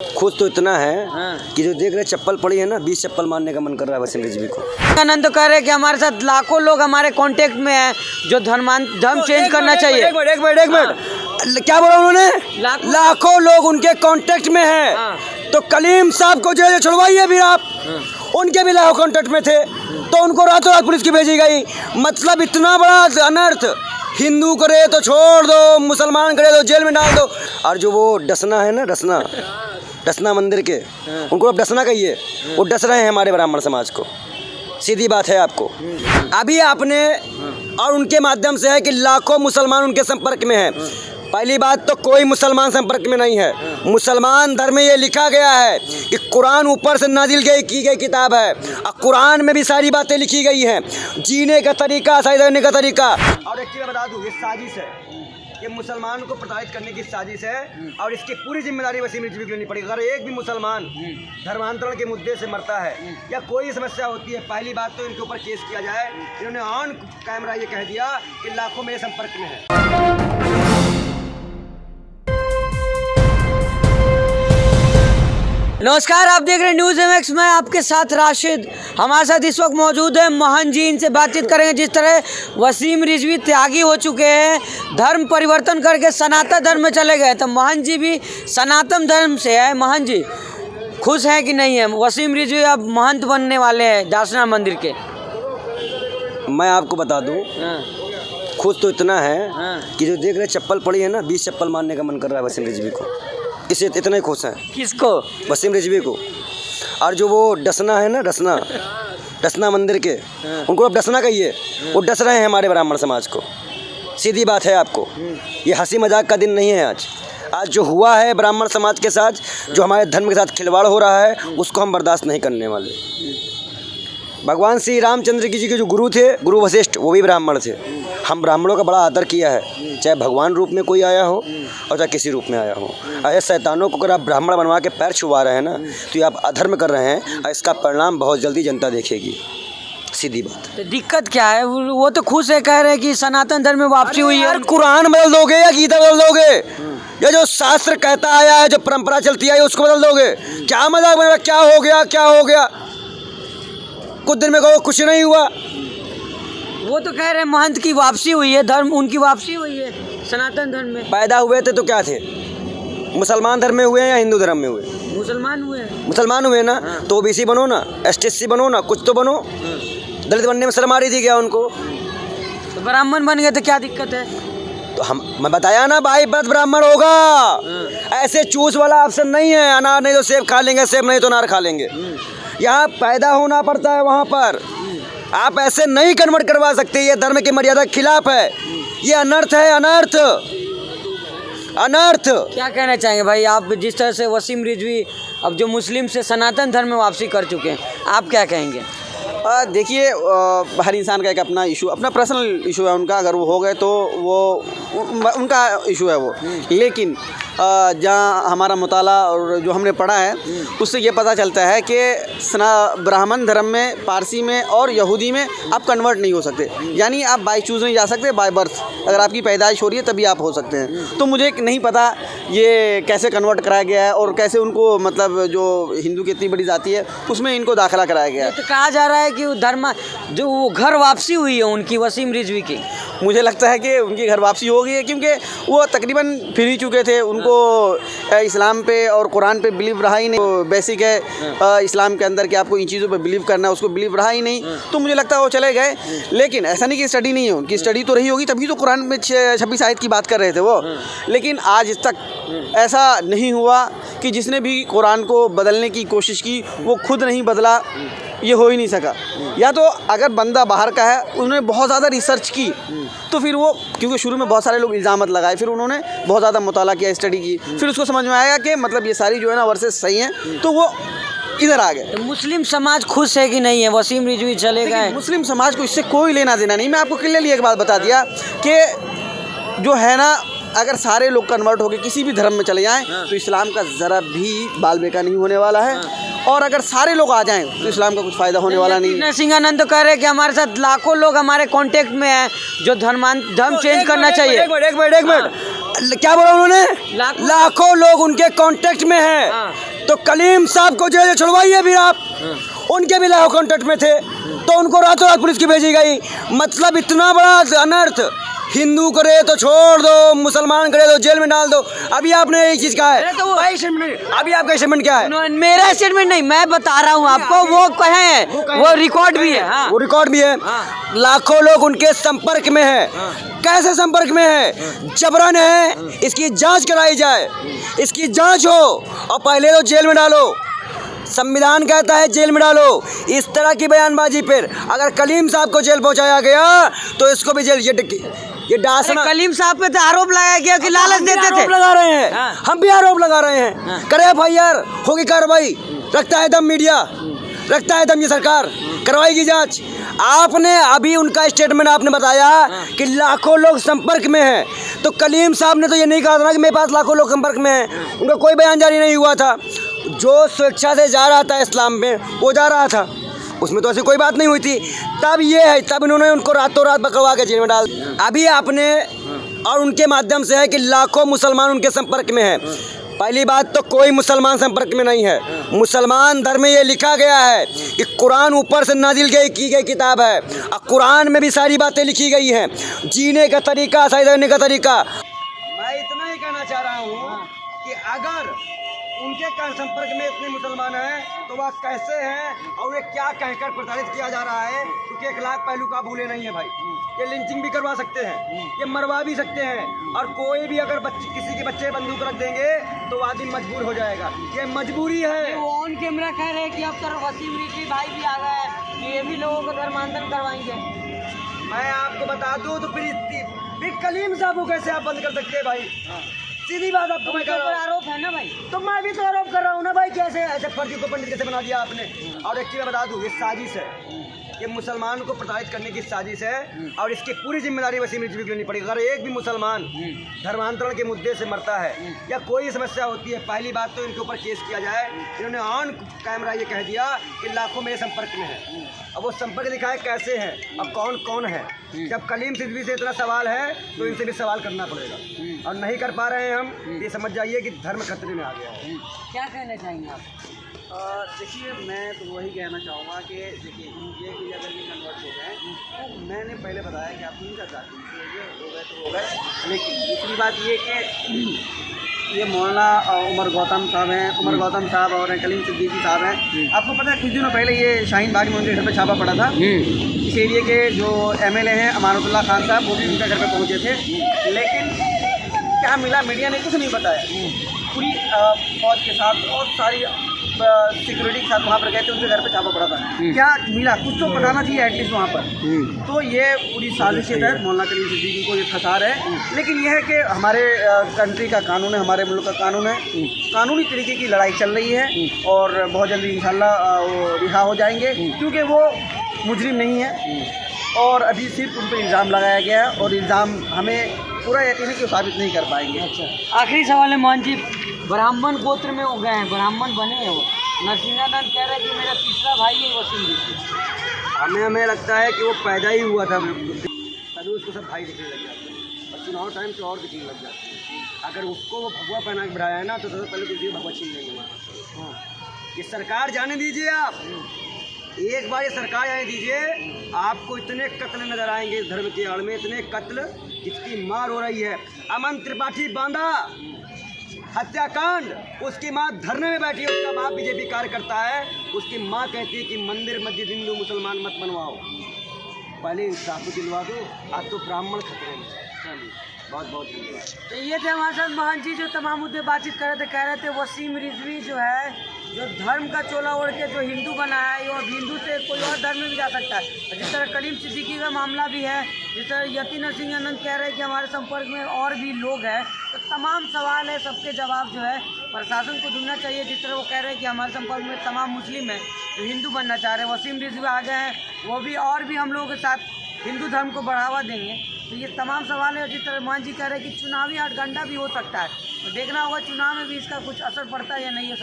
खुद तो इतना है कि जो देख रहे चप्पल पड़ी है ना 20 चप्पल मारने का मन कर रहा है वसीम रिजवी को। आनंद तो कह रहे हैं कि हमारे साथ लाखों लोग हमारे कांटेक्ट में हैं जो धर्म चेंज करना चाहिए। एक मिनट क्या बोला उन्होंने? लाखों लोग उनके कांटेक्ट में हैं। तो कलीम साहब को जेल छुड़वाइए भी आप, उनके भी लाखों कांटेक्ट में थे तो उनको रातों रात पुलिस की भेजी गई। मतलब इतना बड़ा अनर्थ, हिंदू करे तो छोड़ दो, मुसलमान करे तो जेल में डाल दो। और जो वो डसना है ना, डसना मंदिर के, उनको अब डसना कहिए, वो डस रहे हैं हमारे ब्राह्मण समाज को। सीधी बात है आपको। अभी आपने और उनके माध्यम से है कि लाखों मुसलमान उनके संपर्क में हैं। पहली बात तो कोई मुसलमान संपर्क में नहीं है। मुसलमान धर्म में ये लिखा गया है कि कुरान ऊपर से नाजिल की गई किताब है और कुरान में भी सारी बातें लिखी गई हैं, जीने का तरीका, सही रहने का तरीका। और एक चीज़ बता दूँ, ये साजिश है, ये मुसलमान को प्रताड़ित करने की साजिश है और इसकी पूरी जिम्मेदारी वसीम रिजवी को लेनी पड़ेगी। अगर एक भी मुसलमान धर्मांतरण के मुद्दे से मरता है या कोई समस्या होती है, पहली बात तो इनके ऊपर केस किया जाए। इन्होंने ऑन कैमरा ये कह दिया कि लाखों मेरे संपर्क में है। नमस्कार, आप देख रहे हैं न्यूज़ एमएक्स। मैं आपके साथ राशिद। हमारे साथ इस वक्त मौजूद है मोहन जी। इनसे बातचीत करेंगे। जिस तरह वसीम रिजवी त्यागी हो चुके हैं, धर्म परिवर्तन करके सनातन धर्म में चले गए, तो मोहन जी भी सनातन धर्म से है। मोहन जी खुश हैं कि नहीं है? वसीम रिजवी अब महंत बनने वाले हैं दासना मंदिर के। मैं आपको बता दूं, खुश तो इतना है कि जो देख रहे चप्पल पड़ी है ना 20 चप्पल मारने का मन कर रहा है वसीम रिजवी को। इसे इतना ही खुश हैं। किसको? वसीम रिजवी को। और जो वो डसना है ना, डसना मंदिर के, उनको अब डसना कहिए, वो डस रहे हैं हमारे ब्राह्मण समाज को। सीधी बात है आपको। ये हंसी मजाक का दिन नहीं है आज जो हुआ है ब्राह्मण समाज के साथ, जो हमारे धर्म के साथ खिलवाड़ हो रहा है, उसको हम बर्दाश्त नहीं करने वाले। भगवान श्री रामचंद्र जी के जो गुरु थे, गुरु वशिष्ठ, वो भी ब्राह्मण थे। हम ब्राह्मणों का बड़ा आदर किया है, चाहे भगवान रूप में कोई आया हो और चाहे किसी रूप में आया हो। ऐसे शैतानों को अगर आप ब्राह्मण बनवा के पैर छुआ रहे हैं ना, तो ये आप अधर्म कर रहे हैं और इसका परिणाम बहुत जल्दी जनता देखेगी। सीधी बात। तो दिक्कत क्या है? वो तो खुश है, कह रहे हैं कि सनातन धर्म में वापसी हुई है। कुरान बदल दोगे या गीता बदल दोगे? या जो शास्त्र कहता आया है, जो परंपरा चलती आई, उसको बदल दोगे? क्या मजाक बना? क्या हो गया? कुछ दिन में कहो कुछ नहीं हुआ। वो तो कह रहे हैं महंत की वापसी हुई है, धर्म उनकी वापसी हुई है सनातन धर्म में। पैदा हुए थे तो क्या थे? मुसलमान धर्म में हुए या हिंदू धर्म में हुए? मुसलमान हुए ना। तो ओबीसी बनो ना, एसटीसी बनो ना, कुछ तो बनो। दलित बनने में शर्म आ रही थी क्या उनको? तो ब्राह्मण बन गए तो क्या दिक्कत है? तो मैं बताया ना, भाई व्रत ब्राह्मण होगा। ऐसे चूस वाला ऑप्शन नहीं है, अनार नहीं तो सेब खा लेंगे, सेब नहीं तो अनार खा लेंगे। यहाँ पैदा होना पड़ता है, वहाँ पर आप ऐसे नहीं कन्वर्ट करवा सकते। ये धर्म की मर्यादा के खिलाफ है। ये अनर्थ है, अनर्थ। क्या कहना चाहेंगे भाई आप? जिस तरह से वसीम रिजवी अब जो मुस्लिम से सनातन धर्म में वापसी कर चुके हैं, आप क्या कहेंगे? देखिए, हर इंसान का एक अपना इशू, अपना पर्सनल इशू है उनका। अगर वो हो गए तो वो उनका इशू है वो। लेकिन जहाँ हमारा मुताला और जो हमने पढ़ा है, उससे ये पता चलता है कि ब्राह्मण धर्म में, पारसी में और यहूदी में आप कन्वर्ट नहीं हो सकते। यानी आप बाय चूज़ नहीं जा सकते, बाय बर्थ। अगर आपकी पैदाइश हो रही है तभी आप हो सकते हैं। तो मुझे नहीं पता ये कैसे कन्वर्ट कराया गया है और कैसे उनको, मतलब जो हिंदू की इतनी बड़ी जाति है उसमें इनको दाखिला कराया गया है। तो कहा जा रहा है कि जो वो घर वापसी हुई है उनकी, वसीम रिजवी की। मुझे लगता है कि उनकी घर वापसी हो गई है, क्योंकि वो तकरीबन फिर ही चुके थे। उनको इस्लाम पे और कुरान पे बिलीव रहा ही नहीं। तो बेसिक है इस्लाम के अंदर कि आपको इन चीज़ों पे बिलीव करना है, उसको बिलीव रहा ही नहीं। तो मुझे लगता है वो चले गए। लेकिन ऐसा नहीं कि स्टडी नहीं है, उनकी स्टडी तो रही होगी, तभी तो कुरान में 26 आयत की बात कर रहे थे वो। लेकिन आज तक ऐसा नहीं हुआ कि जिसने भी कुरान को बदलने की कोशिश की वो खुद नहीं बदला। ये हो ही नहीं सका। या तो अगर बंदा बाहर का है, उन्होंने बहुत ज़्यादा रिसर्च की, तो फिर वो, क्योंकि शुरू में बहुत सारे लोग इल्ज़ामत लगाए, फिर उन्होंने बहुत ज़्यादा मुताला किया, स्टडी की, फिर उसको समझ में आया कि मतलब ये सारी जो है ना वर्सेस सही हैं, तो वो इधर आ गए। तो मुस्लिम समाज खुश है कि नहीं है? वसीम रिजवी चले गए। मुस्लिम समाज को इससे कोई लेना देना नहीं। मैं आपको क्लियरली एक बात बता दिया कि जो है ना, अगर सारे लोग कन्वर्ट होकर किसी भी धर्म में चले जाएं तो इस्लाम का ज़रा भी बाल बेका नहीं होने वाला है। और अगर सारे लोग आ जाएं तो इस्लाम का कुछ फ़ायदा होने वाला नहीं है। सिंह आनंद तो कह रहे हैं कि हमारे साथ लाखों लोग हमारे कांटेक्ट में हैं जो धर्म चेंज करना चाहिए। एक मिनट क्या बोला उन्होंने? लाखों लोग उनके कांटेक्ट में हैं। तो कलीम साहब को जेल से छुड़वाइए फिर आप। उनके भी लाखों कॉन्टेक्ट में थे तो उनको रातों रात पुलिस की भेजी गई। मतलब इतना बड़ा अनर्थ, हिंदू करे तो छोड़ दो, मुसलमान करे तो जेल में डाल दो। अभी आपने एक चीज कहा है, अभी आपका स्टेटमेंट क्या है? मेरा स्टेटमेंट नहीं, मैं बता रहा हूँ आपको, वो कहे हैं, वो रिकॉर्ड भी है। हाँ। वो रिकॉर्ड भी है। लाखों लोग उनके संपर्क में है। कैसे संपर्क में है? जबरन है। इसकी जांच कराई जाए, इसकी जांच हो और पहले तो जेल में डालो। संविधान कहता है जेल में डालो। इस तरह की बयानबाजी पर अगर कलीम साहब को जेल पहुंचाया गया तो इसको भी जेल, ये डांसना। कलीम साहब पे तो आरोप लगाया गया कि लालच देते थे। आरोप लगा रहे हैं। हम भी आरोप लगा रहे हैं। करे FIR, होगी कार्रवाई। रखता है दम मीडिया, रखता है दम ये सरकार, करवाएगी जांच। आपने अभी उनका स्टेटमेंट आपने बताया कि लाखों लोग संपर्क में हैं, तो कलीम साहब ने तो ये नहीं कहा था ना कि मेरे पास लाखों लोग संपर्क में हैं। उनका कोई बयान जारी नहीं हुआ था। जो स्वेच्छा से जा रहा था इस्लाम में वो जा रहा था, उसमें तो ऐसी कोई बात नहीं हुई थी। तब ये है, तब इन्होंने उनको रातों रात पकड़वा के जेल में डाल। अभी आपने और उनके माध्यम से है कि लाखों मुसलमान उनके संपर्क में हैं। पहली बात तो कोई मुसलमान संपर्क में नहीं है। मुसलमान धर्म में ये लिखा गया है कि कुरान ऊपर से नाजिल की गई किताब है और कुरान में भी सारी बातें लिखी गई हैं, जीने का तरीका, सही रहने का तरीका। मैं इतना ही कहना चाह रहा हूँ कि अगर उनके संपर्क में इतने मुसलमान हैं तो वह कैसे हैं और उन्हें क्या कहकर प्रताड़ित किया जा रहा है, क्योंकि 1 लाख पहलू का भूले नहीं है भाई। ये लिंचिंग भी करवा सकते हैं, ये मरवा भी सकते हैं, और कोई भी अगर किसी के बच्चे बंदूक रख देंगे तो आदमी मजबूर हो जाएगा। ये मजबूरी है। वो ऑन कैमरा कह रहे हैं कि अब तो वसीम रिजवी भाई भी आ गए हैं, ये भी लोगों को धर्मांतरण करवाएंगे। मैं आपको बता दूं तो फिर कलीम साहब को कैसे आप बंद कर सकते हैं भाई? सीधी बात आपको मैं कर रहा हूं। आरोप है ना भाई, तो मैं भी तो आरोप कर रहा हूँ ना भाई। कैसे ऐसे फर्जी को पंडित कैसे बना दिया आपने? और एक चीज़ बता दूँ, ये साजिश है, ये मुसलमान को प्रताड़ित करने की साजिश है और इसकी पूरी जिम्मेदारी वसीम रिजवी को लेनी पड़ेगी। अगर एक भी मुसलमान धर्मांतरण के मुद्दे से मरता है या कोई समस्या होती है, पहली बात तो इनके ऊपर केस किया जाए। इन्होंने ऑन कैमरा ये कह दिया कि लाखों मेरे संपर्क में है। अब वो संपर्क दिखाए कैसे हैं और कौन कौन है। जब कलीम रिजवी से इतना सवाल है तो इनसे भी सवाल करना पड़ेगा, और नहीं कर पा रहे हैं हम। ये समझ जाइए कि धर्म खतरे में आ गया है। क्या कहना चाहेंगे आप? देखिए, मैं तो वही कहना चाहूँगा कि देखिए, ये कि अगर ये कन्वर्ट हो गए तो मैंने पहले बताया कि आप इनका जाति हो गए तो हो गए। लेकिन दूसरी बात ये कि ये मौलाना उमर गौतम साहब हैं, उमर गौतम साहब और कलीम सिद्दीकी साहब हैं। आपको पता है कुछ दिनों पहले ये शाहीन बाग में उनके घर पर छापा पड़ा था। इस एरिए के जो MLA हैं अमानतुल्लाह खान साहब, वो भी उनके घर पर पहुँचे थे। लेकिन क्या मिला, मीडिया ने कुछ नहीं बताया। पूरी फौज के साथ और सारी सिक्योरिटी के साथ वहाँ पर गए थे, उनके घर पे छापा पड़ा था। क्या मिला, कुछ तो बताना चाहिए एटलीस्ट वहाँ पर। तो ये पूरी साजिश के तहत मौलाना कलीम सिद्दीकी को ये फंसा रहे हैं। लेकिन यह है कि हमारे कंट्री का कानून है, हमारे मुल्क का कानून है, कानूनी तरीके की लड़ाई चल रही है और बहुत जल्दी इंशाल्लाह वो रिहा हो जाएंगे, क्योंकि वो मुजरिम नहीं है और अभी सिर्फ उन पर इल्ज़ाम लगाया गया है और इल्ज़ाम हमें पूरा यकीन है कि वो साबित नहीं कर पाएंगे। अच्छा, आखिरी सवाल है मोहन जी, ब्राह्मण गोत्र में हो गए हैं, ब्राह्मण बने हैं, वो नरसिंहानंद कह रहे हैं कि मेरा तीसरा भाई है वसीम रिजवी। हमें लगता है कि वो पैदा ही हुआ था तभी उसको सब भाई दिखने लग जाते हैं और चुनाव टाइम से और दिखने लग जाते हैं। अगर उसको वो भगवा पहना के बढ़ाया है ना तो सबसे पहले तो इसी भगवा छीन लेंगे वहाँ। हाँ, ये सरकार जाने दीजिए आप, एक बार ये सरकार जाने दीजिए, आपको इतने कत्ल नजर आएंगे इस धर्म के आड़ में, इतने कत्ल जिसकी मार हो रही है। अमन त्रिपाठी बांदा हत्याकांड, उसकी माँ धरने में बैठी है, उसका बाप बीजेपी कार्यकर्ता है, उसकी माँ कहती है कि मंदिर मस्जिद हिंदू मुसलमान मत बनवाओ, पहले इंसाफ को दिलवा दो। आज तो ब्राह्मण खतरे में। चलिए, बहुत बहुत धन्यवाद। तो ये थे हमारे साथ मोहन जी, जो तमाम मुद्दे बातचीत कर रहे थे। कह रहे थे वसीम रिजवी जो है, जो धर्म का चोला ओढ़ के जो हिंदू बना है, वो हिंदू से कोई और धर्म में भी जा सकता है। जिस तरह कलीम सिद्दीकी का मामला भी है, जिस तरह यति नरसिंहानंद कह रहे हैं कि हमारे संपर्क में और भी लोग हैं। तो तमाम सवाल है, सबके जवाब जो है प्रशासन को ढूंढना चाहिए। जिस तरह वो कह रहे हैं कि हमारे संपर्क में तमाम मुस्लिम हैं जो हिंदू बनना चाह रहे हैं, वसीम रिजवी आ गए हैं, वो भी और भी हम लोगों के साथ हिंदू धर्म को बढ़ावा देंगे। तो ये तमाम सवाल है। जिस तरह मोहन जी कह रहे हैं कि चुनावी हथकंडा भी हो सकता है, तो देखना होगा चुनाव में भी इसका कुछ असर पड़ता है या नहीं।